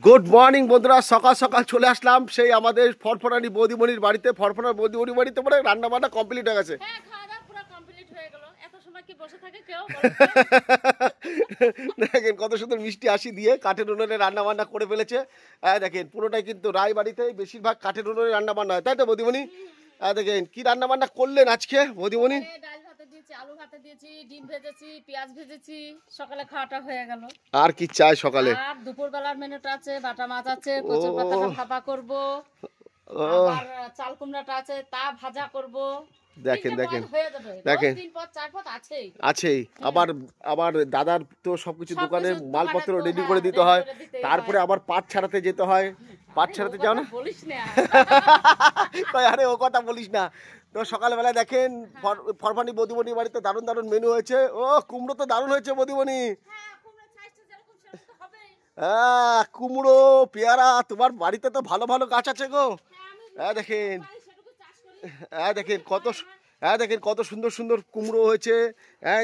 Good morning বন্ধুরা, সকাল সকাল চলে আসলাম সেই আমাদের ফরফরানি বৌদিমণির বাড়িতে। ফরফরানি বৌদিমণির বাড়িতে মানে রান্না বান্না কমপ্লিট হয়ে গেছে। হ্যাঁ, খাওয়া দাওয়া পুরো কমপ্লিট হয়ে গেল। এত সময় কি বসে থাকে কেউ? দেখেন কত সুন্দর মিষ্টি হাসি দিয়ে কাঠের উনুনে রান্না বান্না করে ফেলেছে। দেখেন পুরোটাই কিন্তু রায় বাড়িতে বেশিরভাগ কাঠের উনুনে রান্না বান্না হয়, তাই তো বৌদিমণি? দেখেন কি রান্না বান্না করলেন আজকে বৌদিমণি? ডাল ভাতে দিয়েছি, আলু ভাতে দিয়েছি, ডিম ভেজেছি, পেঁয়াজ ভেজেছি। সকালে খাওয়াটা হয়ে গেল। আর কি চাই সকালে? আর দুপুরবেলার মেনুটা আছে, বাটা মাছ আছে, কচুর পাতাটা ভাপা করব। আবার চাল কুমড়াটা আছে, তা ভাজা করব। দেখেন দেখেন হয়ে যাবে। দেখেন দিন পর চার পথ আছেই। আছেই। আবার আবার দাদার তো সবকিছু দোকানে মালপত্র রেডি করে দিতে হ্যাঁ, হয়, ready করে দিতেই তারপরে আবার পাট ছাড়াতে যেতে হয়। পাট ছাড়াতে যাও না? বলিস না। কই আরে ও কথা বলিস না। তো সকালবেলা দেখেন ফরফানি বৌদিমণি বাড়িতে দারুণ দারুণ মেনু হয়েছে। ও কুমড়ো তো দারুণ হয়েছে বৌদিমণি। হ্যাঁ, কুমড়োর সাইজটা যেরকম সেরকম তো হবেই। হ্যাঁ কুমড়ো পেয়ারা তোমার বাড়িতে তো ভালো ভালো গাছ আছে গো। হ্যাঁ, আমি দেখেন সেটুকু চাষ করি। দেখেন দেখেন কত সুন্দর সুন্দর কুমড়ো হয়েছে।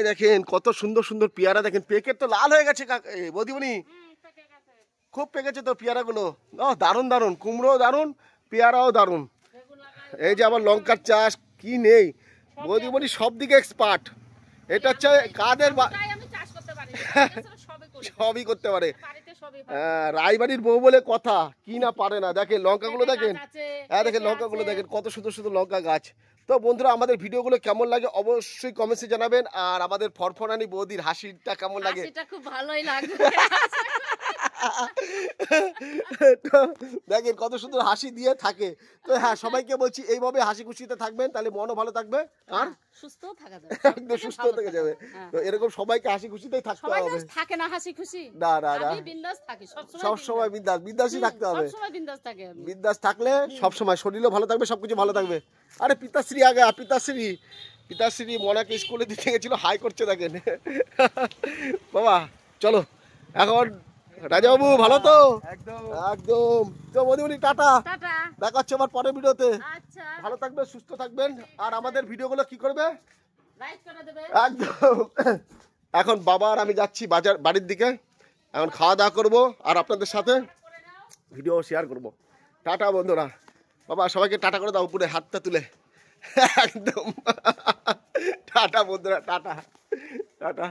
দেখেন কত সুন্দর সুন্দর পেয়ারা। দেখেন পেকে তো লাল হয়ে গেছে বৌদিমণি, পেকে গেছে। খুব পেকেছে তো পেয়ারাগুলো। ও দারুণ দারুণ, কুমড়ো দারুণ, পেয়ারাও দারুণ। বেগুন লাগাই। এই যে আবার লঙ্কার চাষ কি নেই, বৌদিমণি সব দিকে এক্সপার্ট। এটা হচ্ছে কাদের তাই আমি চাষ করতে পারি। এছাড়া সবই করি। সবই করতে পারে। বাড়িতে সবই পারি। রায়বাড়ির বউ বলে কথা, কি না পারে না। দেখেন লঙ্কাগুলো দেখেন। গাছ আছে, দেখেন পেঁপে লঙ্কাগুলো আছে। দেখেন কত সুন্দর সুন্দর লঙ্কা গাছ। তো বন্ধুরা আমাদের ভিডিওগুলো কেমন লাগে অবশ্যই কমেন্টসে জানাবেন। আর আমাদের ফরফরানি বৌদির হাসিটা কেমন লাগে? হাসিটা খুব ভালোই লাগবে। তো দেখেন কত সুন্দর হাসি দিয়ে থাকে। তো হ্যাঁ, সবাইকে বলছি এইভাবে হাসি খুশিতে থাকবেন, তাহলে মনও ভালো থাকবে আর সুস্থও থাকা যাবে। একদম সুস্থ থেকে যাবে। তো এরকম সবাইকে হাসি খুশিতেই থাকতে সবাই হবে। জাস্ট থাকে না হাসি খুশি। না না না, আমি বিন্দাস থাকি সবসময়। সবসময় বিন্দাসই থাকতে হবে। সবসময় বিন্দাস থাকি আমি। বিন্দাস থাকলে সবসময় শরীরও ভালো থাকবে, সবকিছু ভালো থাকবে। আরে পিতাশ্রী আগে, পিতাশ্রী মনাকে স্কুলে দিতে গেছিল, হাই করছে দেখেন। বাবা চলো এখন। রাজাবাবু ভালো তো? একদম একদম। তো বৌদিমণি টাটা, টাটা। দেখা হচ্ছে আবার পরের ভিডিওতে। আচ্ছা, ভালো থাকবে, সুস্থ থাকবেন। আর আমাদের ভিডিওগুলো কি করবে? লাইক করে দেবে। একদম। এখন বাবা আর আমি যাচ্ছি বাড়ির দিকে। এখন খাওয়া দাওয়া করবো আর আপনাদের সাথে ভিডিও শেয়ার করব। টাটা বন্ধুরা। বাবা সবাইকে টাটা করে দাও উপরে হাতটা তুলে। একদম। টাটা বন্ধুরা, টাটা টাটা।